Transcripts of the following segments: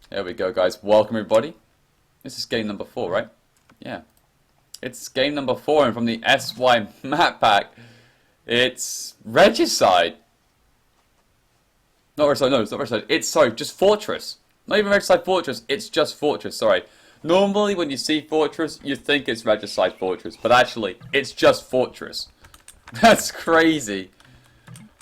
There we go, guys. Welcome, everybody. This is game number 4, right? Yeah. It's game number 4, and from the SY map pack, it's Regicide. Not Regicide, no, it's not Regicide. It's, sorry, just Fortress. Not even Regicide Fortress, it's just Fortress, sorry. Normally, when you see Fortress, you think it's Regicide Fortress, but actually, it's just Fortress. That's crazy.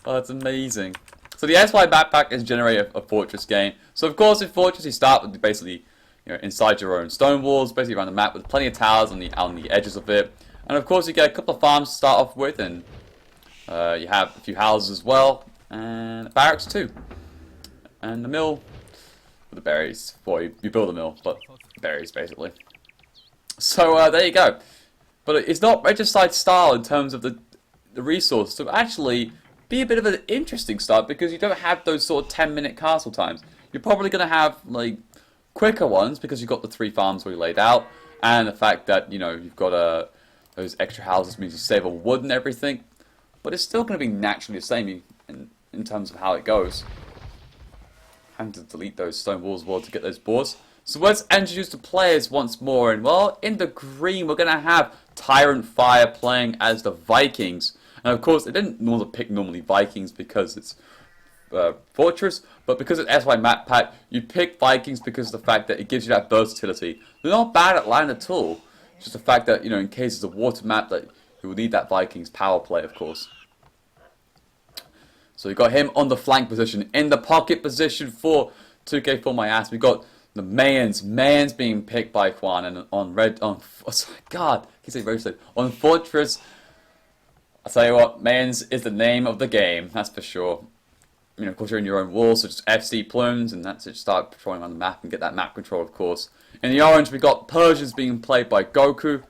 Oh, that's amazing. So the SY backpack is generate a Fortress game. So of course, in Fortress, you start with basically, inside your own stone walls, basically around the map with plenty of towers on the edges of it. And of course, you get a couple of farms to start off with, and you have a few houses as well, and barracks too, and the mill with the berries. Well, you build a mill, but berries basically. So there you go. But it's not Regicide style in terms of the resource to actually be a bit of an interesting start, because you don't have those sort of 10-minute castle times. You're probably going to have like quicker ones because you've got the 3 farms already laid out, and the fact that you've got those extra houses means you save on wood and everything. But it's still going to be naturally the same in terms of how it goes. Having to delete those stone walls as well to get those boars. So let's introduce the players once more, and well, in the green we're going to have Tyrant Fire playing as the Vikings. And of course, they didn't pick normally Vikings because it's Fortress, but because it's SY map pack, you pick Vikings because of the fact that it gives you that versatility. They're not bad at land at all. It's just the fact that, in case it's a water map, that you will need that Vikings power play, of course. So you got him on the flank position. In the pocket position for 2k4MyAss, we got the Mayans being picked by Juan, and on Fortress. I'll tell you what, Mayans is the name of the game, that's for sure. Of course, you're in your own walls, so just FC plumes, and that's it. Start patrolling on the map and get that map control, of course. In the orange, we got Persians being played by Goku,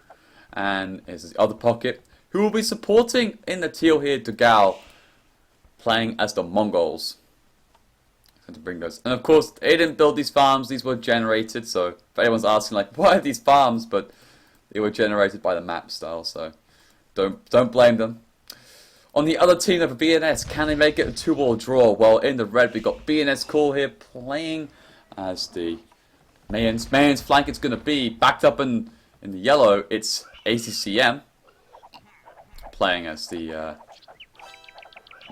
and here's the other pocket, who will be supporting in the teal here, Dogao, playing as the Mongols. So to bring those, and of course, they didn't build these farms; these were generated. So if anyone's asking, like, why are these farms? But they were generated by the map style, so don't blame them. On the other team of VNS, can they make it a 2-ball draw? Well, in the red, we got VNS Call here playing as the Mayans flank. It's going to be backed up in the yellow. It's ACCM playing as the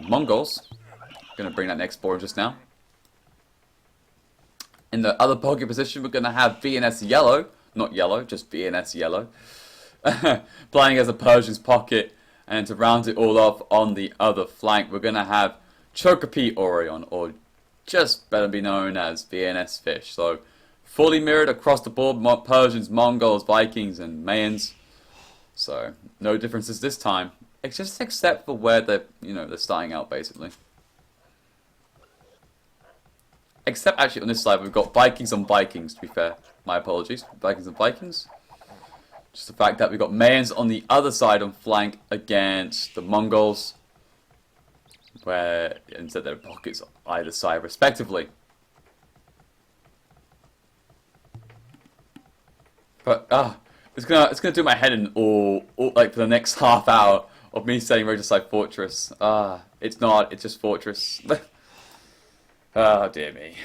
Mongols. Going to bring that next board just now. In the other pocket position, we're going to have VNS Yellow. Not yellow, just VNS Yellow. Playing as a Persian's pocket. And to round it all off on the other flank, we're going to have Chocopi Orion, or just better be known as VNS Fish. So, fully mirrored across the board, Persians, Mongols, Vikings, and Mayans. So, no differences this time. It's just except for where they're starting out, basically. Except, actually, on this side, we've got Vikings on Vikings, to be fair. My apologies. Vikings on Vikings. Just the fact that we've got Mayans on the other side on flank against the Mongols, where instead their pockets on either side respectively. But it's gonna do my head in all like for the next half hour of me saying Regicide Fortress. It's not. It's just Fortress. Oh dear me.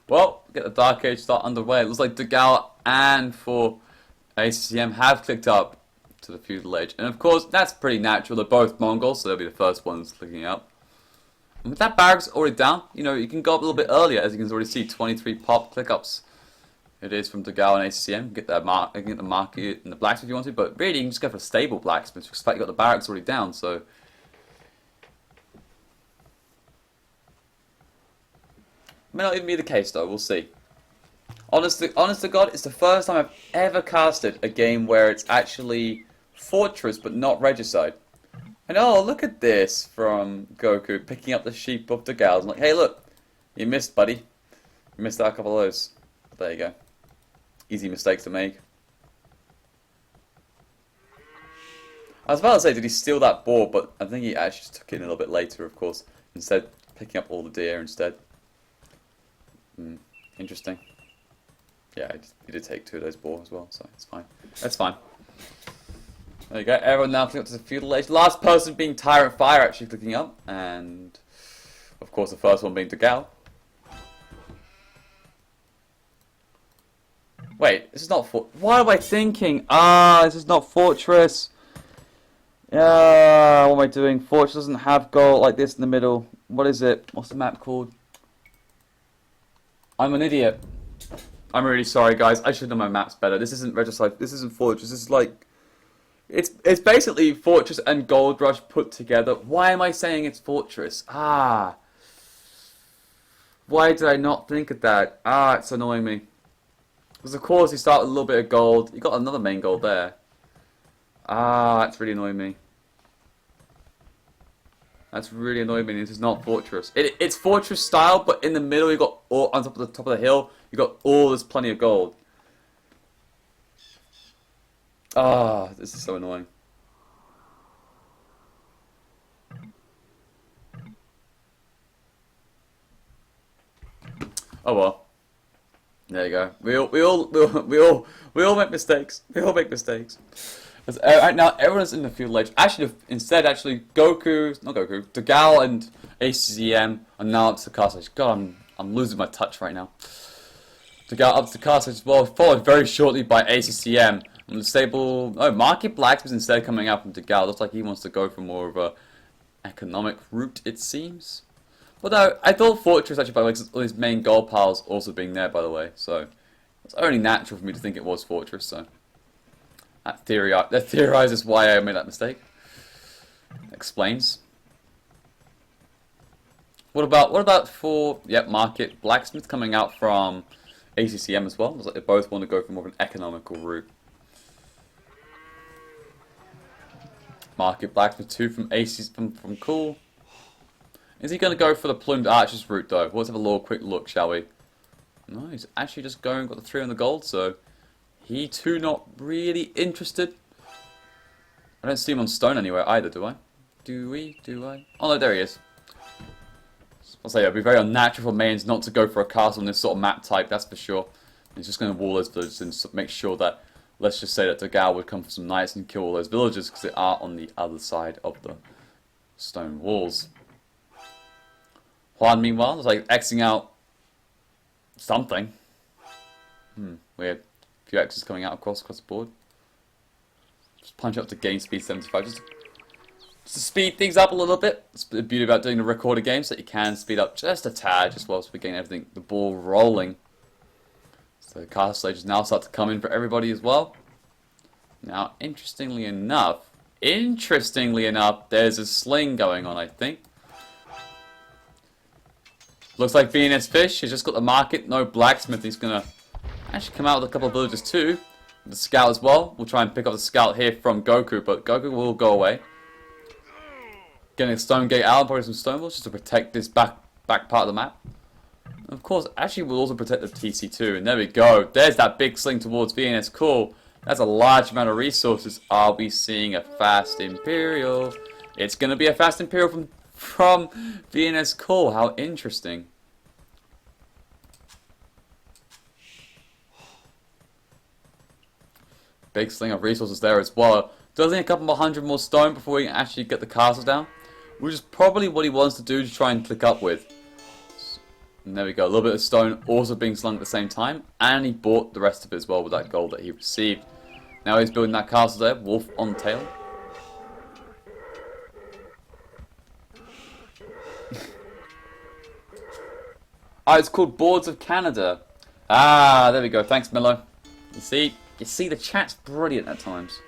Well, get the Dark Age start underway. It looks like Dogao and for ACCM have clicked up to the feudal age. And of course, that's pretty natural. They're both Mongols, so they'll be the first ones clicking up. And with that barracks already down, you can go up a little bit earlier, as you can already see, 23 pop click-ups. It is from Dogao and ACCM. Get the market and the blacks if you want to, but really you can just go for a stable blacksmith, because you've got the barracks already down, so... May not even be the case though, we'll see. Honest to God, it's the first time I've ever casted a game where it's actually Fortress but not Regicide. And oh, look at this from Goku picking up the sheep of the gals. I'm like, hey look, you missed buddy. You missed out a couple of those. But there you go. Easy mistakes to make. I was about to say, did he steal that board, but I think he actually just took it in a little bit later, of course. Instead, picking up all the deer instead. Interesting. Yeah, he did take 2 of those boar as well, so it's fine. That's fine. There you go. Everyone now clicking up to the feudal age. Last person being Tyrant Fire actually clicking up, and of course the first one being Degao. Wait, this is not what am I thinking? This is not Fortress. Yeah, what am I doing? Fortress doesn't have gold like this in the middle. What is it? What's the map called? I'm an idiot. I'm really sorry, guys. I should know my maps better. This isn't Regicide. This isn't Fortress. This is like... It's basically Fortress and Gold Rush put together. Why am I saying it's Fortress? Why did I not think of that? It's annoying me. Because of course you start with a little bit of gold. You got another main gold there. It's really annoying me. That's really annoying me. This is not Fortress. It's Fortress style, but in the middle you got all on top of the hill. You got all this plenty of gold. This is so annoying. Oh well. There you go. We all make mistakes. We all make mistakes. Right now everyone's in the feudal age. Actually, Degao and ACM are now up to the castle age. God, I'm losing my touch right now. Degao up to the castle age as well, followed very shortly by ACCM. And the stable, Market Blacksmith instead coming out from Degao. Looks like he wants to go for more of a economic route, it seems. Although I thought Fortress actually by all his main gold piles also being there, by the way. So it's only natural for me to think it was Fortress. So that theorizes why I made that mistake. Explains. What about for Market Blacksmith coming out from ACCM as well? Looks like they both want to go for more of an economical route. Market Blacksmith 2 from AC's from Cool. Is he going to go for the Plumed Archers route though? Let's have a little quick look, shall we? No, he's actually just got the 3 on the gold, so he too not really interested. I don't see him on stone anywhere either, do I? Do I? Oh no, there he is. I'll say it'd be very unnatural for mains not to go for a castle on this sort of map type, that's for sure. He's just going to wall those villages and make sure that, let's just say that Degao would come for some knights and kill all those villagers because they are on the other side of the stone walls. Juan, meanwhile, is like Xing out something. Weird. A few X's coming out across the board. Just punch up to gain speed 75. Just to speed things up a little bit. It's the beauty about doing the recorded games that you can speed up just a tad just whilst we're getting everything, the ball rolling. So the castle stages now start to come in for everybody as well. Now, interestingly enough, there's a sling going on, I think. Looks like VNS Fish has just got the market, no blacksmith. He's going to actually come out with a couple of villagers too. The scout as well. We'll try and pick up the scout here from Goku, but Goku will go away. Getting a stone gate out, probably some stone walls just to protect this back part of the map. And of course, actually we'll also protect the TC too. And there we go. There's that big sling towards VNS. Cool. That's a large amount of resources. I'll be seeing a fast Imperial. It's going to be a fast Imperial from VNS. Cool. How interesting. Big sling of resources there as well. Does need a couple more hundred more stone before we can actually get the castle down. Which is probably what he wants to do to try and click up with. And there we go. A little bit of stone also being slung at the same time. And he bought the rest of it as well with that gold that he received. Now he's building that castle there. Wolf on tail. It's called Boards of Canada. There we go. Thanks, Milo. You see, the chat's brilliant at times.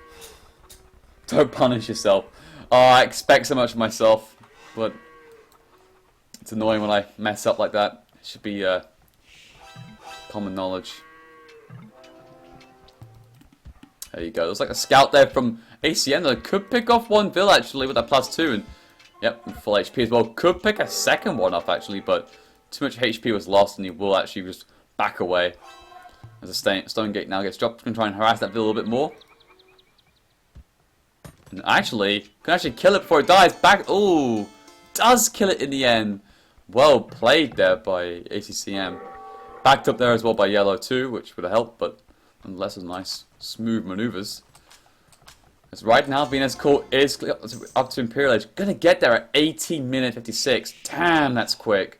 Don't punish yourself. I expect so much of myself, but it's annoying when I mess up like that. It should be common knowledge. There you go. There's like a scout there from ACN that could pick off one vill actually with that +2, and yep, full HP as well. Could pick a second one off actually, but too much HP was lost, and he will actually just back away. As a stone gate now gets dropped, can try and harass that vill a little bit more. And actually, can actually kill it before it dies. Back, ooh, does kill it in the end. Well played there by ACCM. Backed up there as well by Yellow too, which would have helped, but nonetheless, a nice, smooth maneuvers. As right now, VNS Core is up to Imperial Age. Gonna get there at 18 minute 56. Damn, that's quick.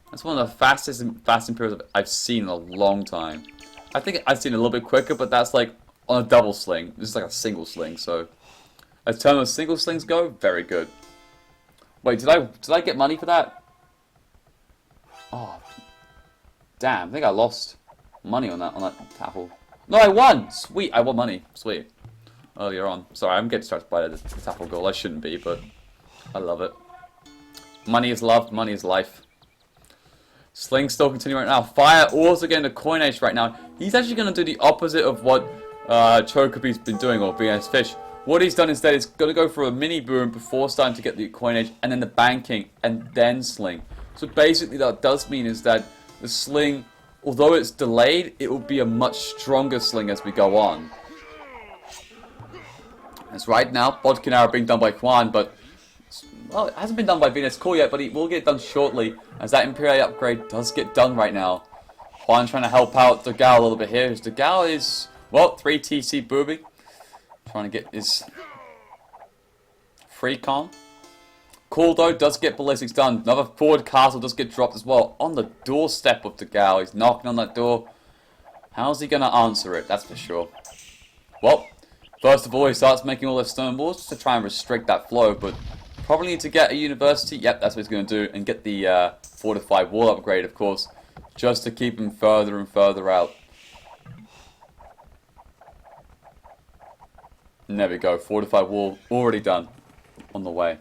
That's one of the fastest fast Imperials I've seen in a long time. I think I've seen it a little bit quicker, but that's like on a double sling. This is like a single sling, so as terms of single slings go, very good. Wait, did I get money for that? Oh, damn! I think I lost money on that tackle. No, I won. Sweet, I won money. Sweet. Earlier on. Sorry, I'm getting distracted by the tackle goal. I shouldn't be, but I love it. Money is love. Money is life. Sling still continuing right now. Fire also getting the coinage right now. He's actually going to do the opposite of what Chocobee's been doing, or VNS Fish. What he's done instead is going to go for a mini boom before starting to get the coinage, and then the banking, and then sling. So basically what that does mean is that the sling, although it's delayed, it will be a much stronger sling as we go on. As right now, Bodkin Arrow being done by Juan, but well, it hasn't been done by VNS Core yet, but it will get done shortly, as that Imperial upgrade does get done right now. Juan trying to help out Degao a little bit here, as Degao is, well, 3 TC Booby, trying to get his free con. Cool though, does get ballistics done. Another forward castle does get dropped as well, on the doorstep of Degao. He's knocking on that door. How's he going to answer it? That's for sure. Well, first of all, he starts making all those stone walls just to try and restrict that flow, but probably need to get a university. Yep, that's what he's going to do, and get the fortified wall upgrade, of course, just to keep him further and further out. And there we go, fortified wall already done, on the way.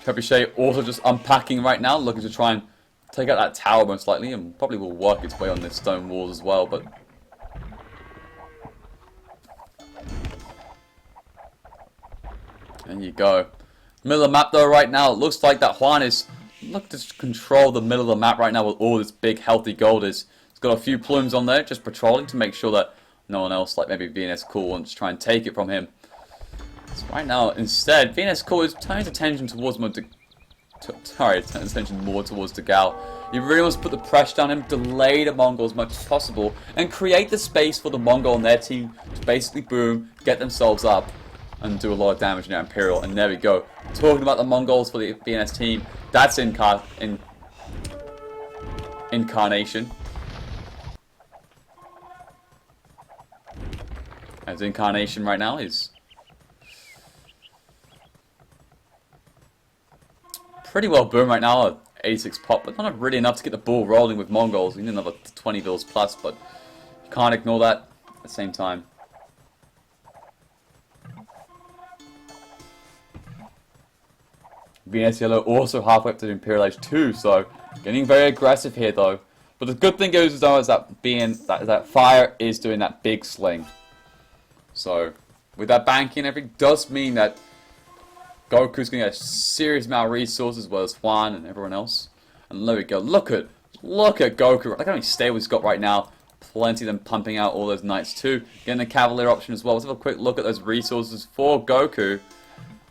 Trebuchet also just unpacking right now, looking to try and take out that tower most likely, and probably will work its way on this stone walls as well, but there you go. Middle of the map though right now, it looks like that Juan is looking to control the middle of the map right now with all this big healthy gold is. He's got a few plumes on there, just patrolling to make sure that no one else, like maybe VNS Core, wants to try and take it from him. So right now, instead, VNS Core is turning his attention towards more towards Degao. He really wants to put the pressure down him, delay the Mongols as much as possible, and create the space for the Mongol and their team to basically boom, get themselves up, and do a lot of damage in that Imperial. And there we go. Talking about the Mongols for the VNS team, that's Incarnation. As Incarnation right now is pretty well boomed right now, 86 pop, but not really enough to get the ball rolling with Mongols. We need another 20 bills plus, but you can't ignore that at the same time. VNS Yellow also halfway up to the Imperial Age 2, so getting very aggressive here though. But the good thing is though is that Fire is doing that big sling. So with that banking and everything does mean that Goku's going to get a serious amount of resources as well as Juan and everyone else. And there we go. Look at Goku. Look how many stables he's got right now. Plenty of them pumping out all those knights too. Getting the Cavalier option as well. Let's have a quick look at those resources for Goku.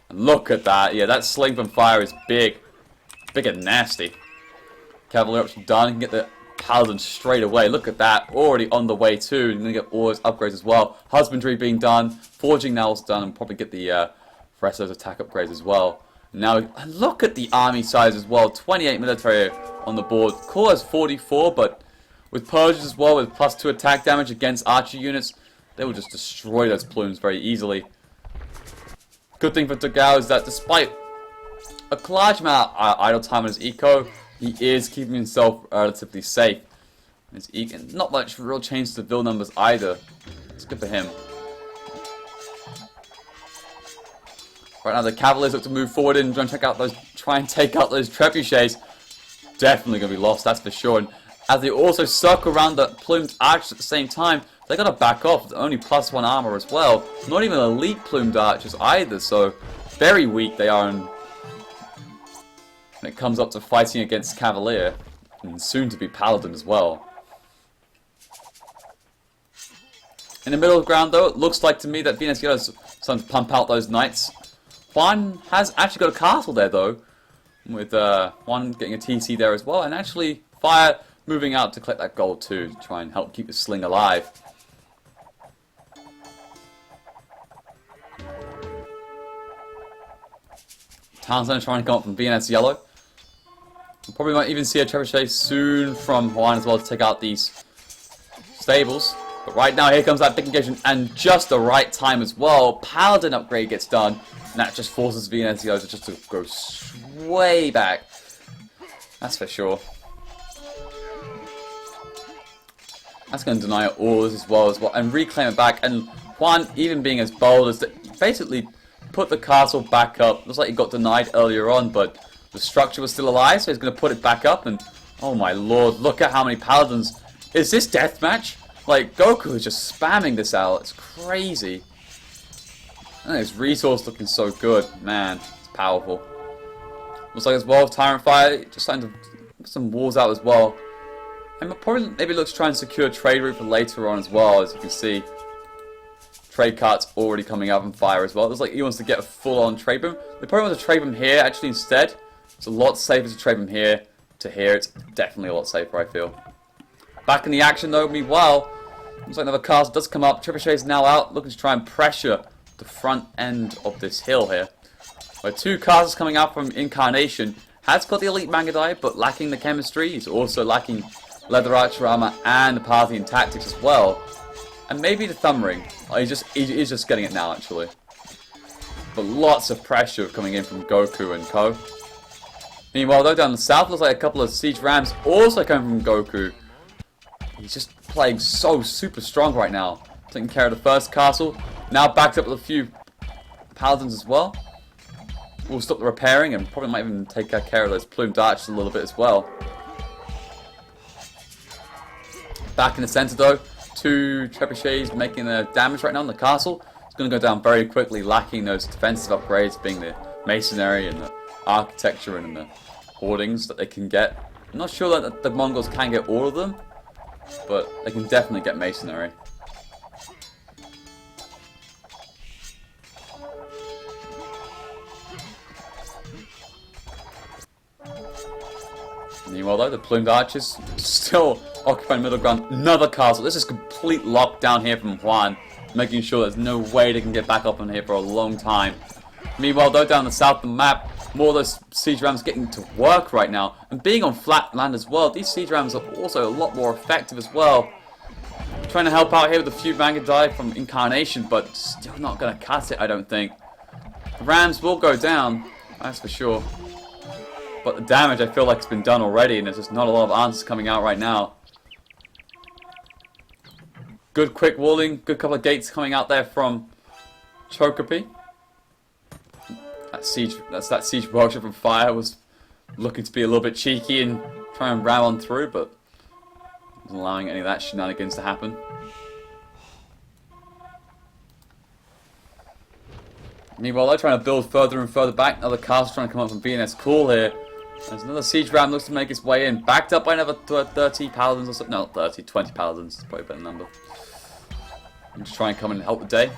And look at that. Yeah, that sling from Fire is big. Big and nasty. Cavalier option done. You can get the Paladin straight away. Look at that. Already on the way too. You're going to get all those upgrades as well. Husbandry being done. Forging now is done. And probably get the rest of those attack upgrades as well. Now, look at the army size as well. 28 military on the board. Core has 44, but with Purges as well, with +2 attack damage against archer units, they will just destroy those plumes very easily. Good thing for Degao is that despite a large amount of idle time on his eco, he is keeping himself relatively safe. His eco, not much real change to the build numbers either. It's good for him. Right now the Cavaliers look to move forward and try and take out those trebuchets. Definitely going to be lost, that's for sure. And as they also circle around the plumed archers at the same time, they got to back off. It's only +1 armor as well. Not even elite plumed archers either, so very weak they are. And when it comes up to fighting against Cavalier, and soon to be Paladin as well. In the middle of the ground though, it looks like to me that VNS is starting to pump out those knights. Juan has actually got a castle there though. with one getting a TC there as well, and actually Fire moving out to collect that gold too, to try and help keep the Sling alive. Townsend trying to come up from VNS yellow. We probably might even see a Trebuchet soon from Hawaiian as well to take out these stables. But right now, here comes that big engagement, and just the right time as well. Paladin upgrade gets done, and that just forces VNS yellow just to go way back. That's for sure. That's going to deny ores as well, and reclaim it back. And Juan even being as bold as to basically put the castle back up. Looks like he got denied earlier on, but the structure was still alive, so he's going to put it back up. And oh my lord, look at how many paladins. Is this deathmatch? Like, Goku is just spamming this out. It's crazy. And his resource looking so good. Man, it's powerful. Looks like as well, Tyrant Fire just starting to put some walls out as well. And probably maybe looks to try and secure trade route for later on as well, as you can see. Trade cart's already coming out on Fire as well. Looks like he wants to get a full-on trade boom. They probably want to trade boom here actually instead. It's a lot safer to trade boom here to here. It's definitely a lot safer, I feel. Back in the action though, meanwhile, looks like another castle does come up. Trebuchet is now out, looking to try and pressure the front end of this hill here. Where two castles coming out from Incarnation. Has got the elite Mangadai, but lacking the chemistry. He's also lacking leather archer armor and the Parthian tactics as well. And maybe the thumb ring. Oh, he's just getting it now, actually. But lots of pressure coming in from Goku and Co. Meanwhile, though, down the south, looks like a couple of siege rams also coming from Goku. He's just playing so super strong right now. Taking care of the first castle. Now backed up with a few paladins as well. We'll stop the repairing and probably might even take care of those plumed archers a little bit as well. Back in the center, though. Two trebuchets making the damage right now on the castle. It's going to go down very quickly, lacking those defensive upgrades, being the masonry and the architecture and the hoardings that they can get. I'm not sure that the Mongols can get all of them, but they can definitely get masonry. Meanwhile, though, the plumed archers still occupying middle ground. Another castle. This is complete lockdown here from Juan, making sure there's no way they can get back up on here for a long time. Meanwhile, though, down the south of the map, more of those siege rams getting to work right now, and being on flat land as well. These siege rams are also a lot more effective as well. Trying to help out here with a few Mangadai from Incarnation, but still not going to cut it, I don't think. The rams will go down, that's for sure. But the damage I feel like it's been done already, and there's just not a lot of answers coming out right now. Good quick walling, good couple of gates coming out there from Chocopi. That siege workshop from Fire was looking to be a little bit cheeky and try and ram on through, but wasn't allowing any of that shenanigans to happen. Meanwhile, they're trying to build further and further back. Another castle trying to come up from VNS Cool here. There's another siege ram looks to make its way in. Backed up by another 30 paladins or something. No, not 30, 20 paladins. It's probably a better number. And just try and come in and help the day.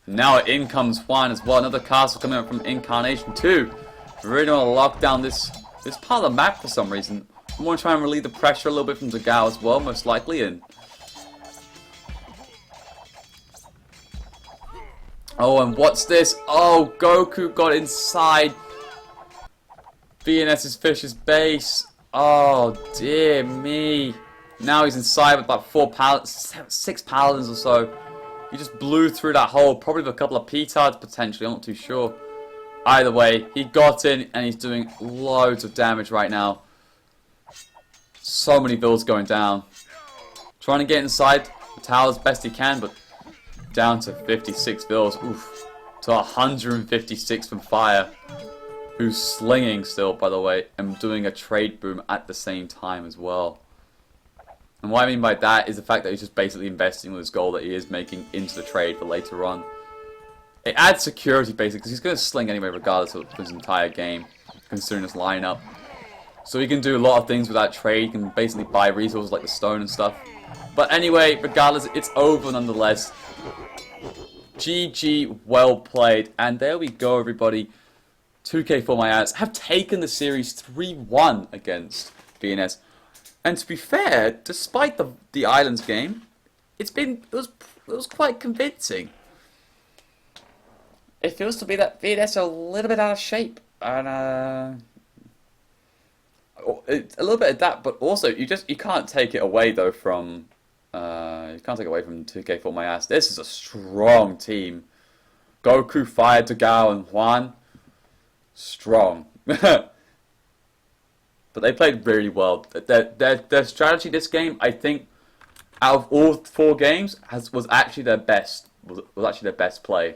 And now in comes Juan as well. Another castle coming up from Incarnation 2. Really want to lock down this part of the map for some reason. I want to try and relieve the pressure a little bit from Zagao as well, most likely. And oh, and what's this? Oh, Goku got inside VNS's Fish's base. Oh, dear me. Now he's inside with about 6 paladins or so. He just blew through that hole, probably with a couple of petards potentially, I'm not too sure. Either way, he got in and he's doing loads of damage right now. So many builds going down. Trying to get inside the tower as best he can, but down to 56 builds. Oof. To 156 from Fire. Who's slinging still, by the way, and doing a trade boom at the same time as well. And what I mean by that is the fact that he's just basically investing with his gold that he is making into the trade for later on. It adds security basically, because he's going to sling anyway regardless of his entire game, considering his lineup. So he can do a lot of things with that trade. He can basically buy resources like the stone and stuff. But anyway, regardless, it's over nonetheless. GG, well played. And there we go, everybody. 2k4MyAss have taken the series 3-1 against VNS. And to be fair, despite the Islands game, it was quite convincing. It feels to be that VNS are a little bit out of shape, and a little bit of that, but also you can't take it away though from 2k4MyAss. This is a strong team. Goku, Fire, Dogao, and Juan, strong. But they played really well. Their strategy this game, I think, out of all 4 games, was actually their best. Was actually their best play.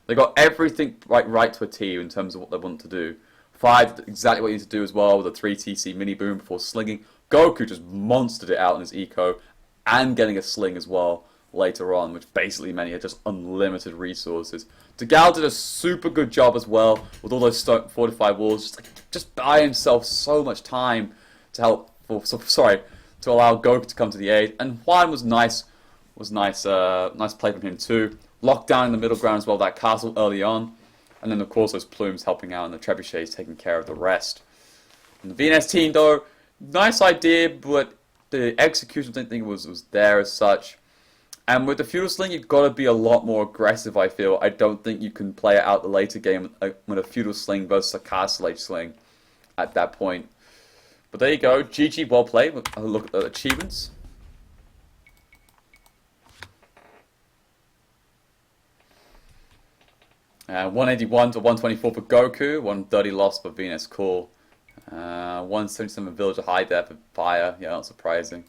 They got everything right to a T in terms of what they want to do. 5 exactly what he needs to do as well with a 3TC mini boom before slinging. Goku just monstered it out in his eco and getting a sling as well later on, which basically meant he had just unlimited resources. Dogao did a super good job as well with all those fortified walls, just buy himself so much time to help. To allow Goku to come to the aid. And Juan was nice nice play from him too. Locked down in the middle ground as well, that castle early on. And then of course those plumes helping out and the trebuchets taking care of the rest. And the VNS team though, nice idea, but the execution I didn't think was there as such. And with the Feudal Sling, you've got to be a lot more aggressive, I feel. I don't think you can play it out the later game with a Feudal Sling versus a Castle Age Sling at that point. But there you go. GG, well played. Have a look at the achievements. Uh, 181 to 124 for Goku. 130 loss for VNS Core. 177 Villager High there for Fire. Yeah, not surprising.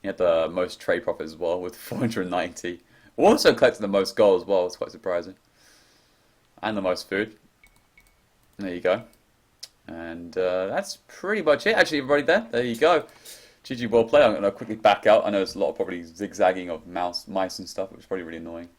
He had the most trade profit as well with 490. Also collected the most gold as well. It's quite surprising. And the most food. There you go. And that's pretty much it. Actually, everybody there you go. GG, well played. I'm going to quickly back out. I know there's a lot of probably zigzagging of mice and stuff, which is probably really annoying.